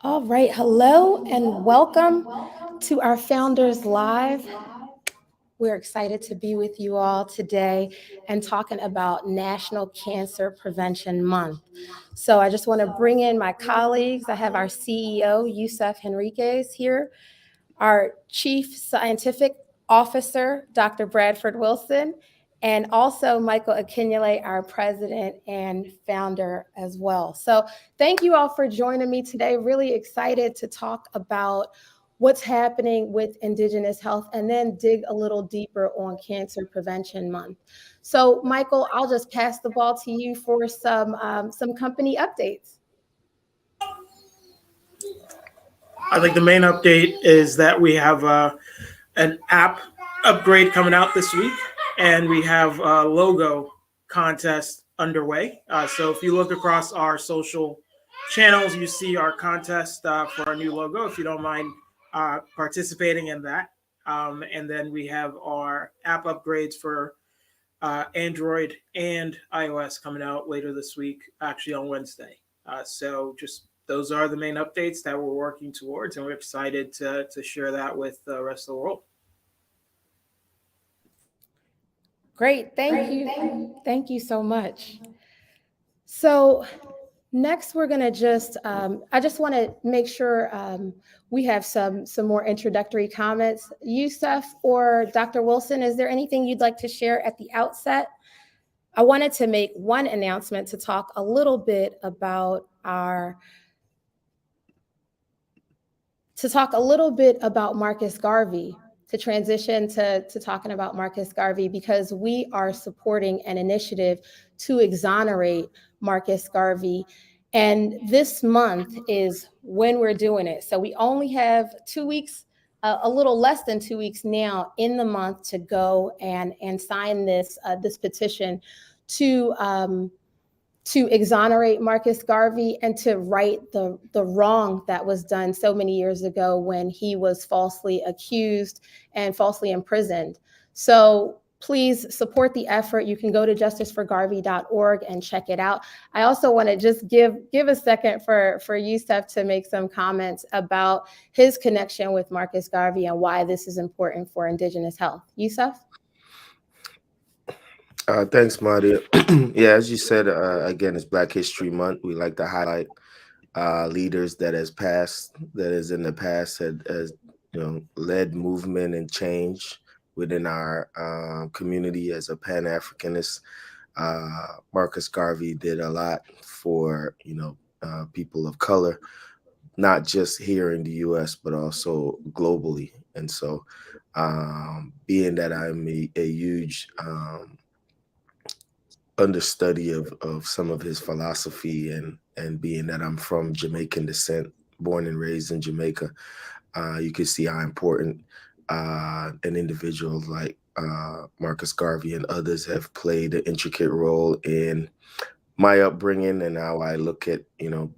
All right, hello and welcome to our Founders Live. We're excited to be with you all today and talking about National Cancer Prevention Month. So I just want to bring in my colleagues. I have our CEO, Yusuf Henriquez here, our Chief Scientific Officer, Dr. Bradford Wilson, and also Michael Akinyele, our president and founder as well. So thank you all for joining me today. Really excited to talk about what's happening with Indigenous health and then dig a little deeper on Cancer Prevention Month. So Michael, I'll just pass the ball to you for some company updates. I think the main update is that we have an app upgrade coming out this week, and we have a logo contest underway. So if you look across our social channels, you see our contest for our new logo, if you don't mind participating in that. And then we have our app upgrades for Android and iOS coming out later this week, actually on Wednesday. So just those are the main updates that we're working towards, and we're excited to share that with the rest of the world. Great, thank you. Thank you so much. So next we're gonna I just wanna make sure we have some more introductory comments. Yusuf or Dr. Wilson, is there anything you'd like to share at the outset? I wanted to make one announcement to talk a little bit about Marcus Garvey, to transition to talking about Marcus Garvey, because we are supporting an initiative to exonerate Marcus Garvey. And this month is when we're doing it. So we only have 2 weeks, a little less than 2 weeks now in the month to go and sign this petition to exonerate Marcus Garvey and to right the wrong that was done so many years ago when he was falsely accused and falsely imprisoned. So please support the effort. You can go to justiceforgarvey.org and check it out. I also want to just give a second for Yusuf to make some comments about his connection with Marcus Garvey and why this is important for Indigenous health. Yusuf? Thanks, Maria. Yeah, as you said, again, it's Black History Month. We like to highlight leaders that is in the past has led movement and change within our community as a Pan-Africanist. Marcus Garvey did a lot for people of color, not just here in the U.S. but also globally. And so, being that I'm a huge understudy of some of his philosophy, and being that I'm from Jamaican descent, born and raised in Jamaica, you can see how important an individual like Marcus Garvey and others have played an intricate role in my upbringing and how I look at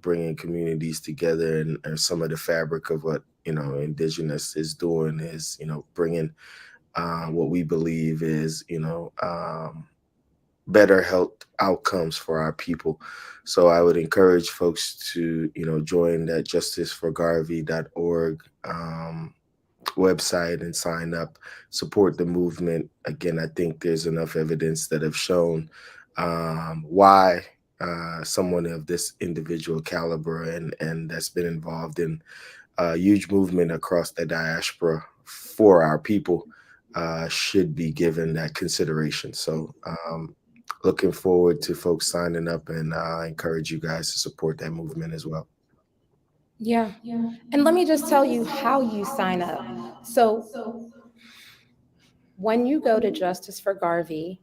bringing communities together, and some of the fabric of what Indigenous is doing is bringing what we believe is better health outcomes for our people. So I would encourage folks to, join that justiceforgarvey.org website and sign up, support the movement. Again, I think there's enough evidence that have shown why someone of this individual caliber and that's been involved in a huge movement across the diaspora for our people should be given that consideration. So looking forward to folks signing up, and I encourage you guys to support that movement as well. Yeah. And let me just tell you how you sign up. So when you go to Justice for Garvey,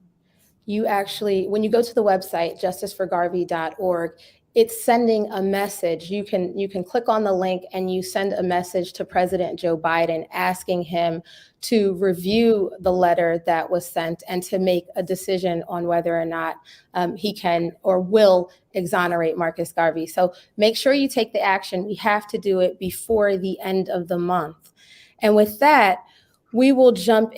when you go to the website, justiceforgarvey.org, it's sending a message. You can click on the link and you send a message to President Joe Biden asking him to review the letter that was sent and to make a decision on whether or not he can or will exonerate Marcus Garvey. So make sure you take the action. We have to do it before the end of the month. And with that, we will jump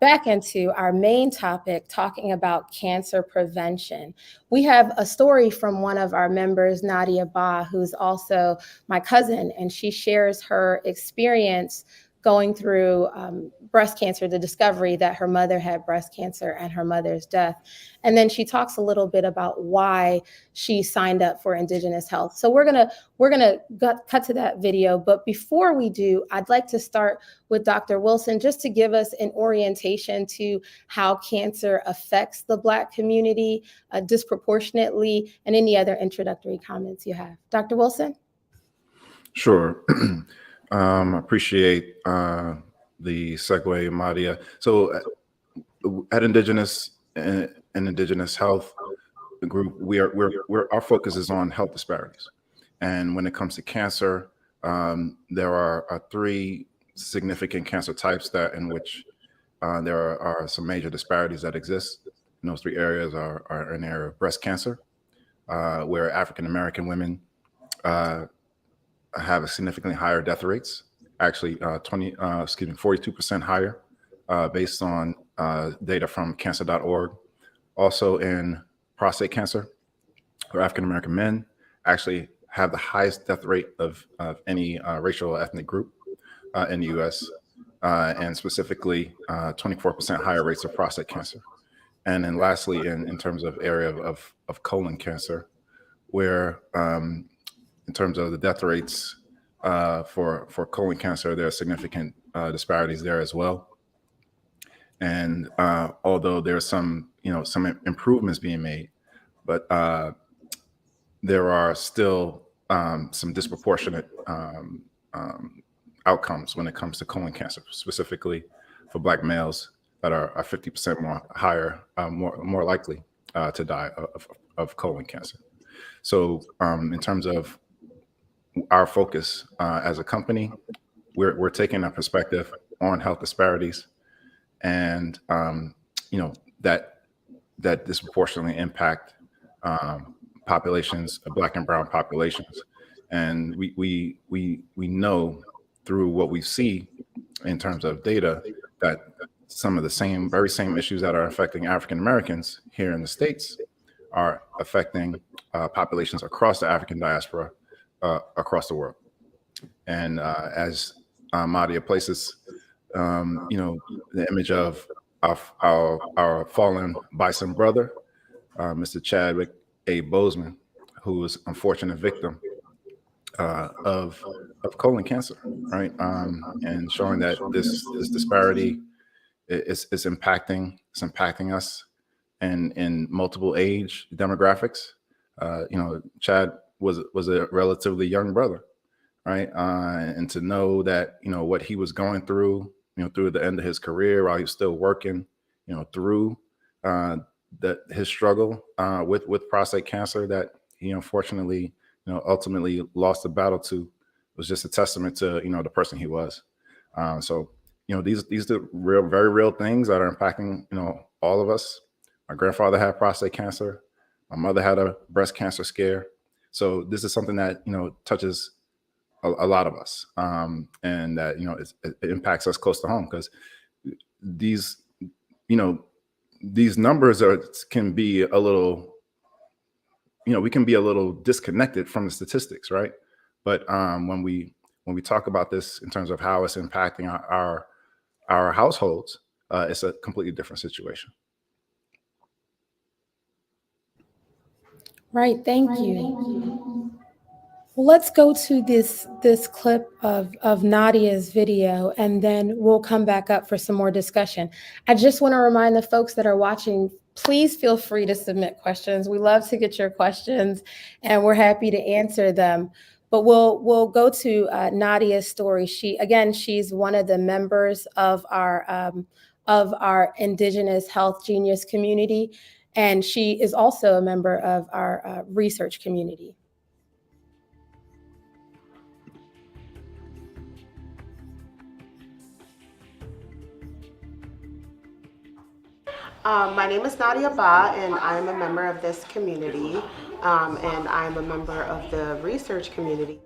back into our main topic, talking about cancer prevention. We have a story from one of our members, Nadia Ba, who's also my cousin, and she shares her experience going through breast cancer, the discovery that her mother had breast cancer and her mother's death. And then she talks a little bit about why she signed up for Indigenous Health. So we're gonna cut to that video. But before we do, I'd like to start with Dr. Wilson, just to give us an orientation to how cancer affects the Black community disproportionately, and any other introductory comments you have. Dr. Wilson? Sure. Appreciate the segue, Madia. So at Indigenous and Indigenous Health Group, our focus is on health disparities. And when it comes to cancer, there are three significant cancer types in which there are some major disparities that exist. And those three areas are an area of breast cancer, where African American women have a significantly higher death rates, actually 42% higher, based on data from cancer.org. Also in prostate cancer, where African American men actually have the highest death rate of any racial or ethnic group in the US, and specifically 24% higher rates of prostate cancer. And then lastly, in terms of area of colon cancer, where in terms of the death rates for colon cancer, there are significant disparities there as well. And although there's some improvements being made, but there are still some disproportionate outcomes when it comes to colon cancer, specifically for Black males that are 50% more likely to die of colon cancer. So in terms of our focus as a company, we're taking a perspective on health disparities, and that disproportionately impact populations, Black and brown populations. And we know through what we see in terms of data that some of the very same issues that are affecting African Americans here in the States are affecting populations across the African diaspora across the world. And as Madia places, the image of our fallen bison brother, Mr. Chadwick A. Boseman, who was an unfortunate victim of colon cancer, right? And showing that this disparity is impacting us in multiple age demographics. Chad was a relatively young brother, right? And to know that what he was going through, through the end of his career while he was still working, through his struggle with prostate cancer that he unfortunately ultimately lost the battle to, was just a testament to the person he was. So these are very real things that are impacting all of us. My grandfather had prostate cancer. My mother had a breast cancer scare. So this is something that touches a lot of us, and that it impacts us close to home, because these numbers can be a little, we can be a little disconnected from the statistics, right? But when we talk about this in terms of how it's impacting our households, it's a completely different situation. Right, thank you. Well, let's go to this clip of Nadia's video, and then we'll come back up for some more discussion. I just want to remind the folks that are watching, please feel free to submit questions. We love to get your questions, and we're happy to answer them. But we'll go to Nadia's story. She's one of the members of our Indigenous Health Genius community, and she is also a member of our research community. My name is Nadia Ba, and I'm a member of this community, and I'm a member of the research community.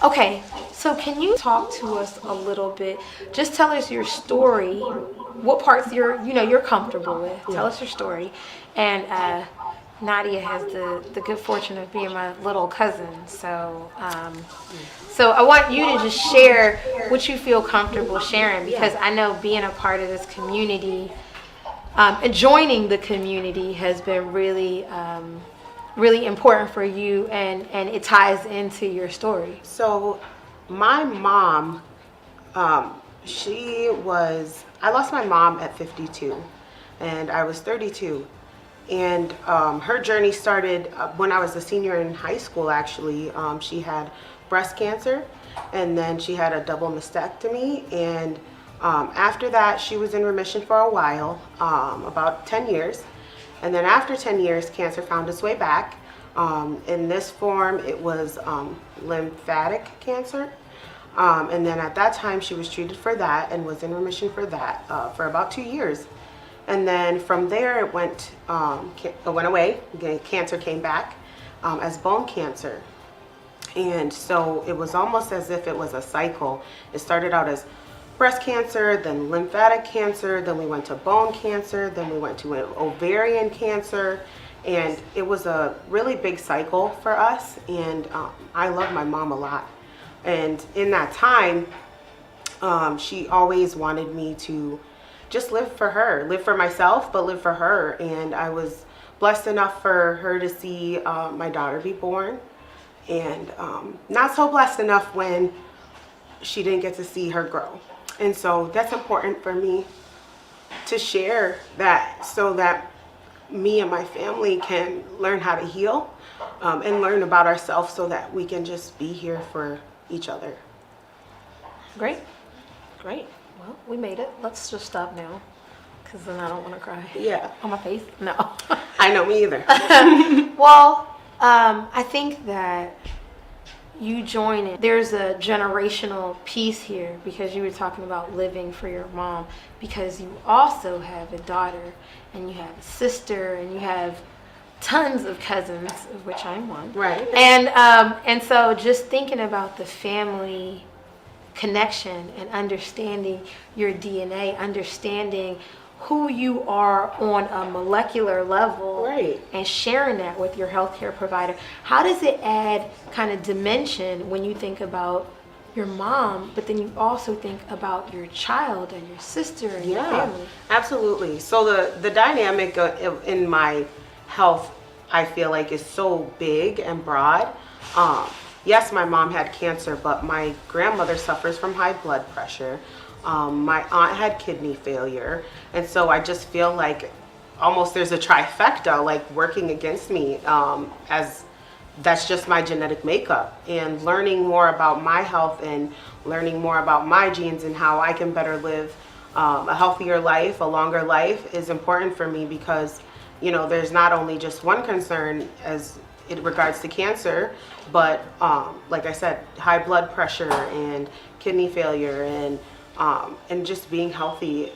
Okay, so can you talk to us a little bit? Just tell us your story. What parts you're comfortable with. Tell us your story. And Nadia has the good fortune of being my little cousin. So I want you to just share what you feel comfortable sharing, because I know being a part of this community and joining the community has been really really important for you, and it ties into your story. So my mom, I lost my mom at 52 and I was 32. And her journey started when I was a senior in high school, actually. She had breast cancer, and then she had a double mastectomy. And after that, she was in remission for a while, about 10 years. And then after 10 years, cancer found its way back. In this form, it was lymphatic cancer. And then at that time, she was treated for that and was in remission for that for about 2 years. And then from there, it went away. Cancer came back as bone cancer. And so it was almost as if it was a cycle. It started out as breast cancer, then lymphatic cancer, then we went to bone cancer, then we went to ovarian cancer. And it was a really big cycle for us. And I love my mom a lot. And in that time, she always wanted me to just live for her, live for myself, but live for her. And I was blessed enough for her to see my daughter be born, and not so blessed enough when she didn't get to see her grow. And so that's important for me to share that, so that me and my family can learn how to heal and learn about ourselves, so that we can just be here for each other. Great. Well, we made it. Let's just stop now, because then I don't want to cry. Yeah. On my face? No. I know, me either. Well, I think that you join it. There's a generational piece here, because you were talking about living for your mom, because you also have a daughter, and you have a sister, and you have tons of cousins, of which I'm one. Right. And so just thinking about the family connection and understanding your DNA, understanding who you are on a molecular level, Right. and sharing that with your healthcare provider. How does it add kind of dimension when you think about your mom, but then you also think about your child and your sister and your family? Absolutely. So the dynamic in my health, I feel like, is so big and broad. Yes, my mom had cancer, but my grandmother suffers from high blood pressure. My aunt had kidney failure. And so I just feel like almost there's a trifecta like working against me, as that's just my genetic makeup. And learning more about my health and learning more about my genes and how I can better live a healthier life, a longer life, is important for me, because there's not only just one concern as in regards to cancer, but like I said, high blood pressure and kidney failure, and just being healthy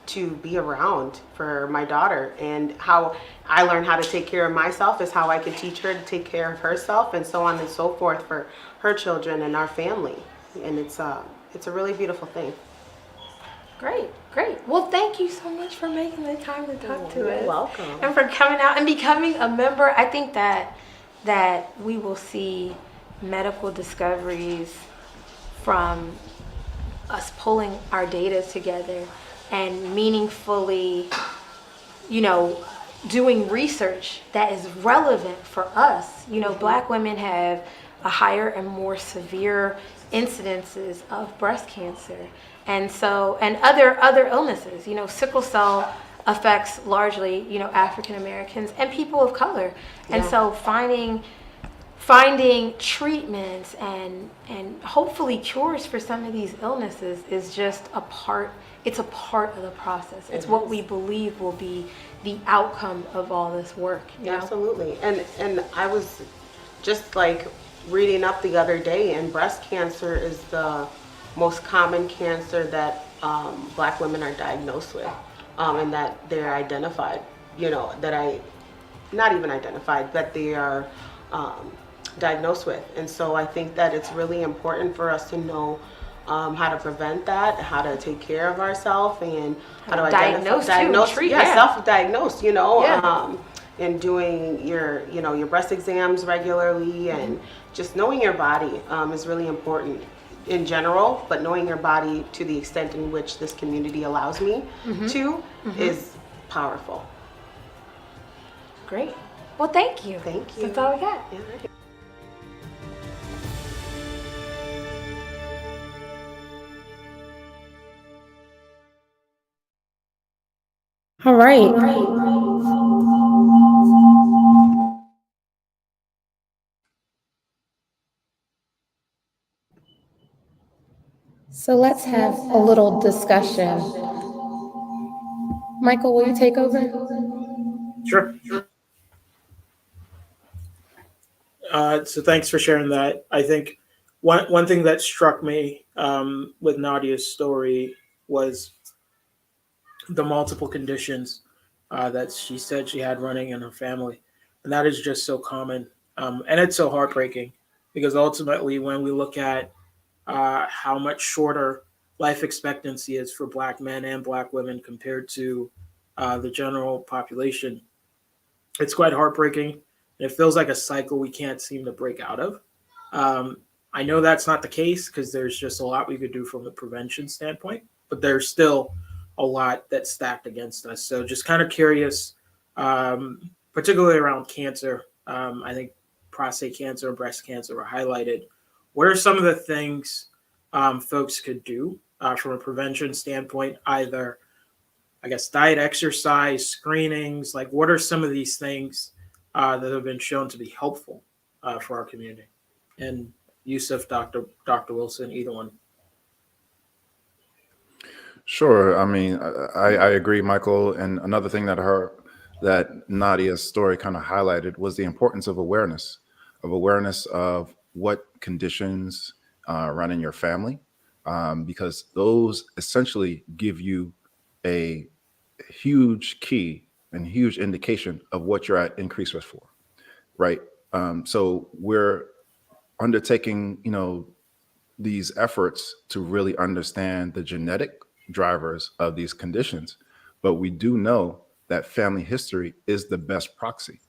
to be around for my daughter. And how I learn how to take care of myself is how I can teach her to take care of herself, and so on and so forth for her children and our family. And it's a really beautiful thing. Great. Well, thank you so much for making the time to talk to us. You're welcome. And for coming out and becoming a member. I think that we will see medical discoveries from us pulling our data together and meaningfully, doing research that is relevant for us. Black women have a higher and more severe incidences of breast cancer, and other illnesses. Sickle cell affects largely, African Americans and people of color. And so finding treatments and hopefully cures for some of these illnesses is just a part of the process. It's what we believe will be the outcome of all this work. Absolutely. And I was just like reading up the other day, and breast cancer is the most common cancer that Black women are diagnosed with, and that they're identified, not even identified, but they are diagnosed with. And so I think that it's really important for us to know how to prevent that, how to take care of ourselves, and how to diagnose, treat, self-diagnose, Yeah. and doing your, your breast exams regularly, and just knowing your body is really important in general, but knowing your body to the extent in which this community allows me to is powerful. Great. Well, thank you. Thank you. That's all we got. Yeah. All right. So let's have a little discussion. Michael, will you take over? Sure. So thanks for sharing that. I think one thing that struck me with Nadia's story was the multiple conditions that she said she had running in her family, and that is just so common, and it's so heartbreaking because ultimately, when we look at how much shorter life expectancy is for Black men and Black women compared to the general population, it's quite heartbreaking. And it feels like a cycle we can't seem to break out of. Um, I know that's not the case because there's just a lot we could do from the prevention standpoint, but there's still a lot that's stacked against us. So just kind of curious, particularly around cancer. I think prostate cancer and breast cancer were highlighted. What are some of the things folks could do from a prevention standpoint, either I guess diet, exercise, screenings? Like, what are some of these things that have been shown to be helpful for our community? And Yusuf, Dr. Wilson, either one. Sure. I mean, I agree, Michael. And another thing that Nadia's story kind of highlighted was the importance of awareness of what conditions run in your family, because those essentially give you a huge key and huge indication of what you're at increased risk for, right? So we're undertaking, these efforts to really understand the genetic drivers of these conditions, but we do know that family history is the best proxy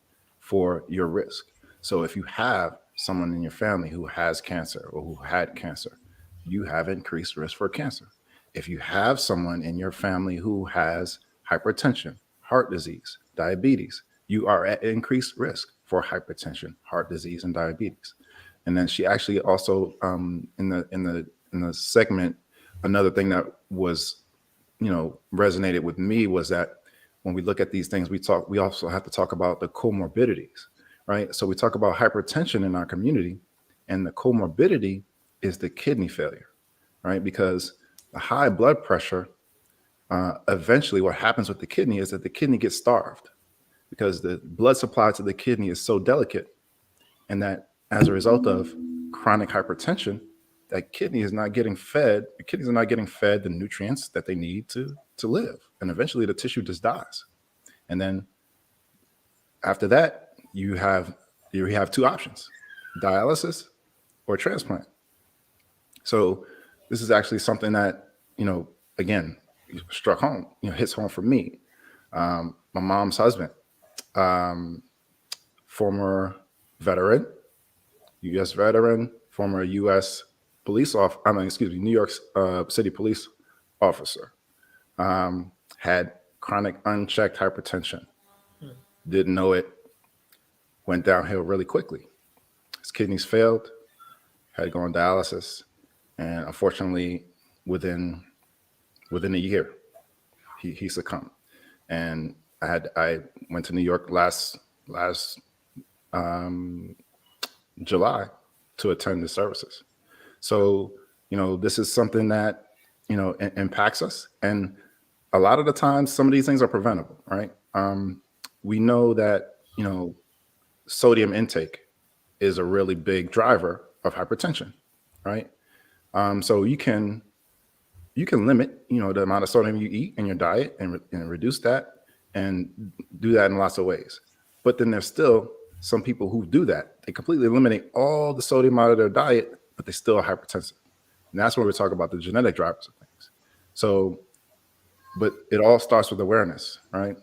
for your risk. So if you have someone in your family who has cancer or who had cancer, you have increased risk for cancer. If you have someone in your family who has hypertension, heart disease, diabetes, you are at increased risk for hypertension, heart disease, and diabetes. And then she actually also in the segment, another thing that was resonated with me was that when we look at these things, we also have to talk about the comorbidities, right? So we talk about hypertension in our community, and the comorbidity is the kidney failure, right? Because the high blood pressure, eventually what happens with the kidney is that the kidney gets starved because the blood supply to the kidney is so delicate, and that as a result of chronic hypertension, that kidney is not getting fed. The kidneys are not getting fed the nutrients that they need to live, and eventually the tissue just dies. And then after that, you have two options: dialysis or transplant. So this is actually something that again struck home, hits home for me. My mom's husband, former veteran, U.S. veteran, former U.S. New York City police officer, had chronic unchecked hypertension. Didn't know it, went downhill really quickly. His kidneys failed, had to go on dialysis, and unfortunately, within a year, he succumbed. And I went to New York last July to attend the services. So, this is something that, impacts us. And a lot of the times, some of these things are preventable, right? We know that, sodium intake is a really big driver of hypertension, right? So you can limit, the amount of sodium you eat in your diet and reduce that, and do that in lots of ways. But then there's still some people who do that, they completely eliminate all the sodium out of their diet, but they still are hypertensive. And that's where we talk about the genetic drivers of things. So, but it all starts with awareness, right?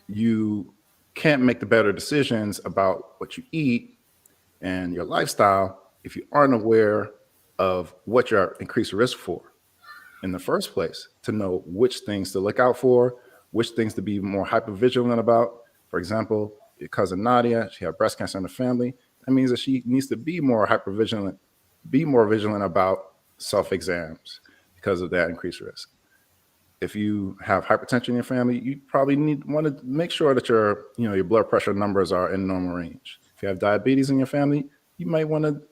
You can't make the better decisions about what you eat and your lifestyle if you aren't aware of what you're increased risk for in the first place, to know which things to look out for, which things to be more hypervigilant about. For example, your cousin Nadia, she had breast cancer in the family. That means that she needs to be more hypervigilant, be more vigilant about self-exams because of that increased risk. If you have hypertension in your family, you probably want to make sure that your blood pressure numbers are in normal range. If you have diabetes in your family, you might want to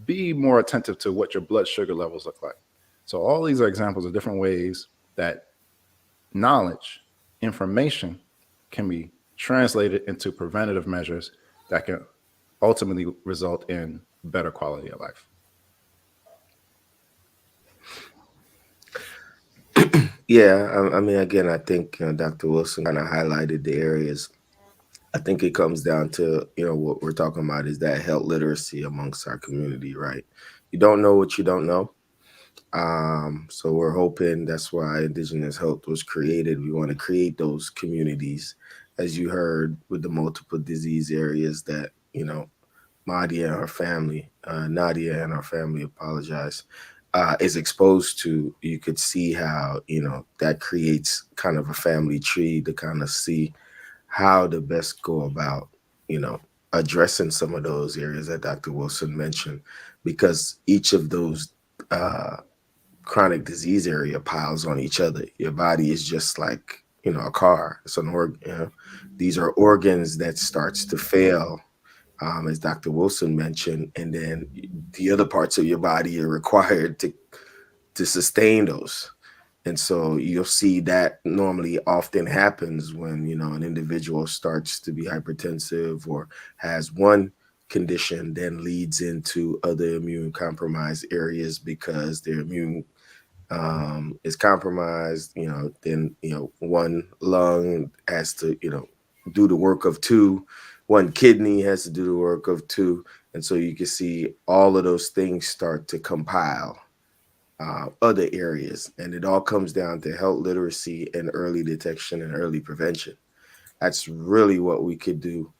be more attentive to what your blood sugar levels look like. So all these are examples of different ways that knowledge, information can be translated into preventative measures that can ultimately result in better quality of life. Yeah, I mean, again, I think Dr. Wilson kind of highlighted the areas. I think it comes down to, what we're talking about is that health literacy amongst our community, right? You don't know what you don't know. So we're hoping that's why Indigenous Health was created. We want to create those communities, as you heard, with the multiple disease areas that, Nadia and her family, apologize, is exposed to. You could see how, that creates kind of a family tree to kind of see how to best go about, addressing some of those areas that Dr. Wilson mentioned, because each of those chronic disease area piles on each other. Your body is just like, a car. It's an organ. These are organs that starts to fail, as Dr. Wilson mentioned, and then the other parts of your body are required to sustain those. And so you'll see that normally often happens when, an individual starts to be hypertensive or has one condition, then leads into other immune compromised areas because their immune is compromised. Then, one lung has to, do the work of two, one kidney has to do the work of two. And so you can see all of those things start to compile other areas. And it all comes down to health literacy and early detection and early prevention. That's really what we could do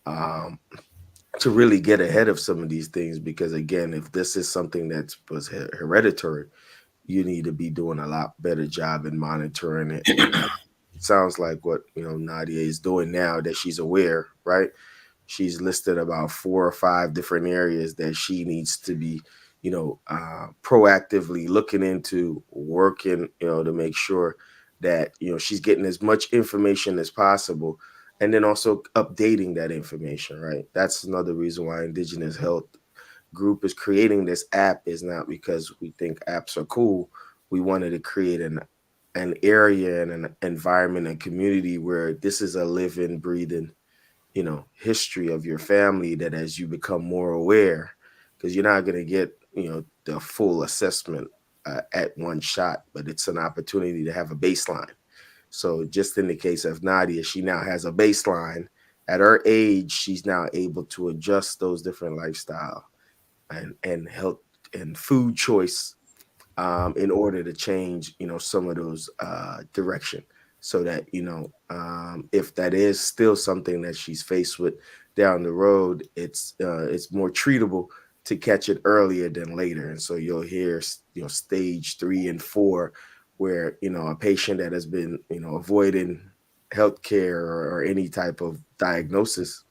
to really get ahead of some of these things. Because again, if this is something that was hereditary, you need to be doing a lot better job in monitoring it. And it sounds like what, Nadia is doing now, that she's aware, right? She's listed about 4 or 5 different areas that she needs to be, proactively looking into, working, to make sure that, she's getting as much information as possible, and then also updating that information, right? That's another reason why Indigenous Health Group is creating this app, is not because we think apps are cool. We wanted to create an area and an environment and community where this is a living, breathing, history of your family, that as you become more aware, because you're not going to get, the full assessment at one shot, but it's an opportunity to have a baseline. So just in the case of Nadia, she now has a baseline. At her age, she's now able to adjust those different lifestyle and health and food choice in order to change, some of those direction, so that, if that is still something that she's faced with down the road, it's more treatable to catch it earlier than later. And so you'll hear, stage 3 and 4, where, a patient that has been, avoiding healthcare or any type of diagnosis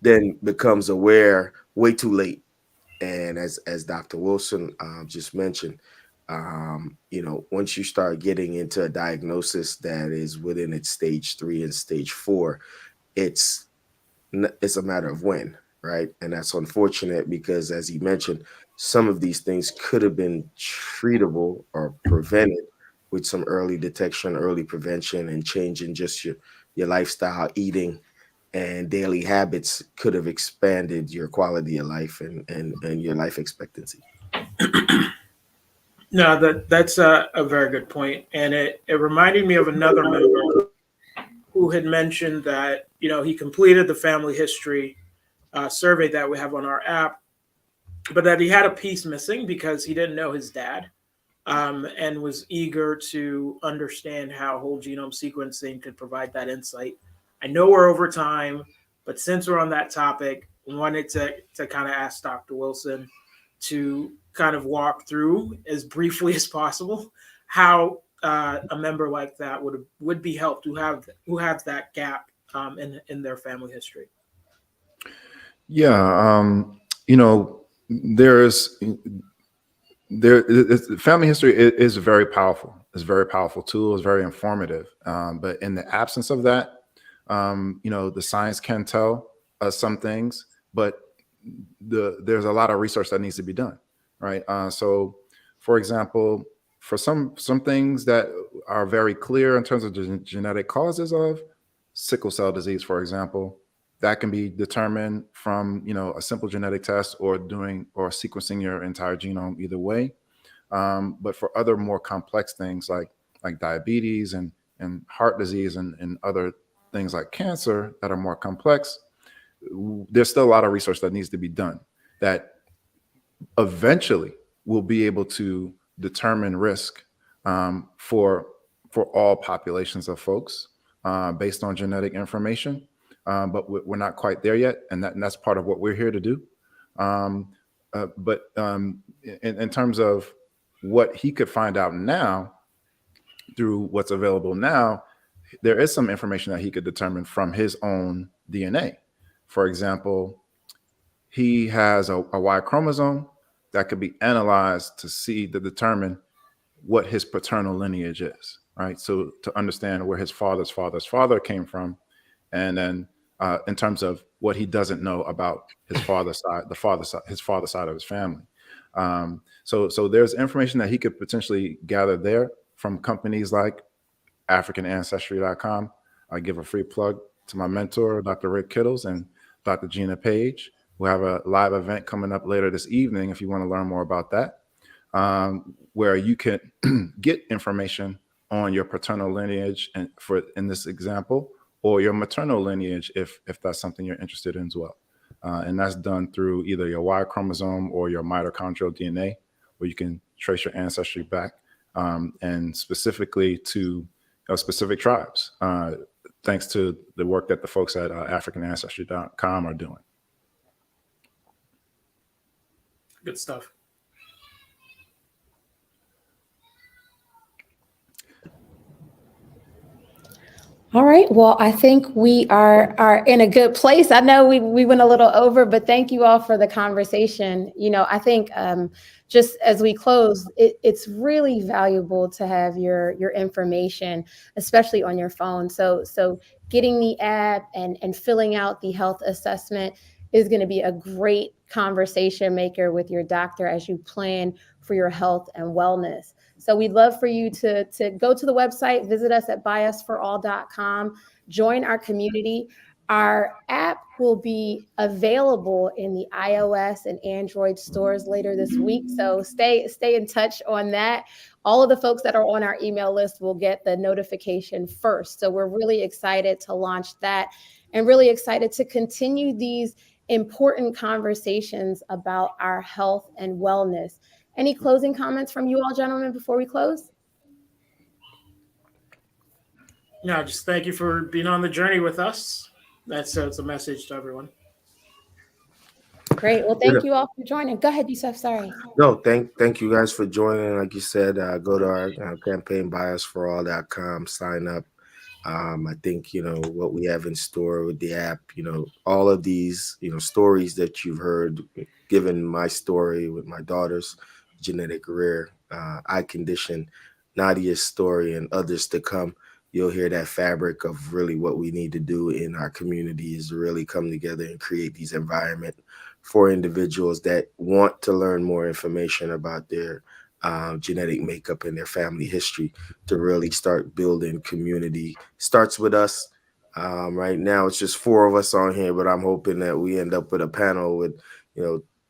then becomes aware way too late. And as Dr. Wilson just mentioned, once you start getting into a diagnosis that is within its stage 3 and stage 4, it's a matter of when, right? And that's unfortunate, because as he mentioned, some of these things could have been treatable or prevented with some early detection, early prevention, and changing just your lifestyle, eating, and daily habits could have expanded your quality of life and your life expectancy. No, that's a very good point. And it reminded me of another member who had mentioned that, he completed the family history survey that we have on our app, but that he had a piece missing because he didn't know his dad, and was eager to understand how whole genome sequencing could provide that insight. I know we're over time, but since we're on that topic, I wanted to kind of ask Dr. Wilson to kind of walk through as briefly as possible how a member like that would be helped who have that gap in their family history. Yeah, family history is very powerful. It's a very powerful tool. It's very informative. But in the absence of that, the science can tell us some things, but there's a lot of research that needs to be done, right? So, for example, for some things that are very clear in terms of the genetic causes of sickle cell disease, for example, that can be determined from a simple genetic test or sequencing your entire genome either way. But for other more complex things like diabetes and heart disease and other things like cancer that are more complex, there's still a lot of research that needs to be done that eventually will be able to determine risk for all populations of folks based on genetic information. But we're not quite there yet, and that's part of what we're here to do. But in terms of what he could find out now through what's available now, there is some information that he could determine from his own DNA. For example, he has a Y chromosome that could be analyzed to determine what his paternal lineage is, right? So to understand where his father's father came from, and then in terms of what he doesn't know about his father's side, his father's side of his family. So there's information that he could potentially gather there from companies like AfricanAncestry.com. I give a free plug to my mentor, Dr. Rick Kittles and Dr. Gina Page. We have a live event coming up later this evening if you want to learn more about that, where you can get information on your paternal lineage, and in this example, or your maternal lineage if that's something you're interested in as well. And that's done through either your Y chromosome or your mitochondrial DNA, where you can trace your ancestry back, and specifically to specific tribes, thanks to the work that the folks at AfricanAncestry.com are doing. Good stuff. All right. Well, I think we are in a good place. I know we went a little over, but thank you all for the conversation. I think just as we close, it's really valuable to have your information, especially on your phone. So getting the app and filling out the health assessment is going to be a great conversation maker with your doctor as you plan for your health and wellness. So we'd love for you to go to the website, visit us at biasforall.com, join our community. Our app will be available in the iOS and Android stores later this week. So stay in touch on that. All of the folks that are on our email list will get the notification first. So we're really excited to launch that and really excited to continue these important conversations about our health and wellness. Any closing comments from you all, gentlemen, before we close? No, just thank you for being on the journey with us. It's a message to everyone. Great. Well, thank you all for joining. Go ahead, Yusuf. Sorry. No, thank you guys for joining. Like you said, go to our campaign, biasforall.com, sign up. I think, what we have in store with the app, all of these, stories that you've heard, given my story with my daughter's genetic rare eye condition, Nadia's story, and others to come, you'll hear that fabric of really what we need to do in our community is really come together and create these environment for individuals that want to learn more information about their genetic makeup and their family history to really start building community. Starts with us. Right now, it's just 4 of us on here, but I'm hoping that we end up with a panel with,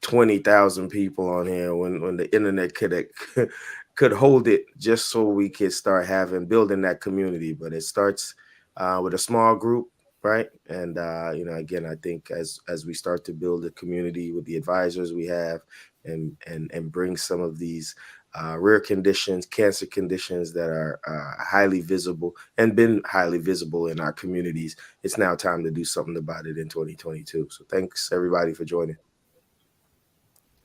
20,000 people on here when the internet could hold it, just so we could start building that community. But it starts with a small group right? And again, I think as we start to build a community with the advisors we have, and bring some of these rare conditions, cancer conditions that are highly visible and been highly visible in our communities, it's now time to do something about it in 2022. So thanks everybody for joining.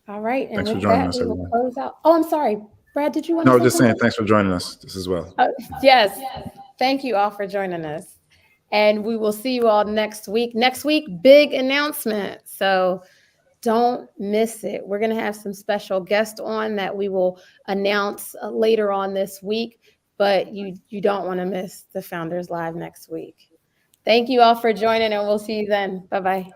All right. And Thanks for with joining that, us, we will everyone. close out. Oh, I'm sorry. Brad, did you want No, to I was say just saying something? thanks for joining us this as well. Yes. Thank you all for joining us. And we will see you all next week. Next week, big announcement. So don't miss it. We're going to have some special guests on that we will announce later on this week, but you don't want to miss the Founders Live next week. Thank you all for joining, and we'll see you then. Bye-bye.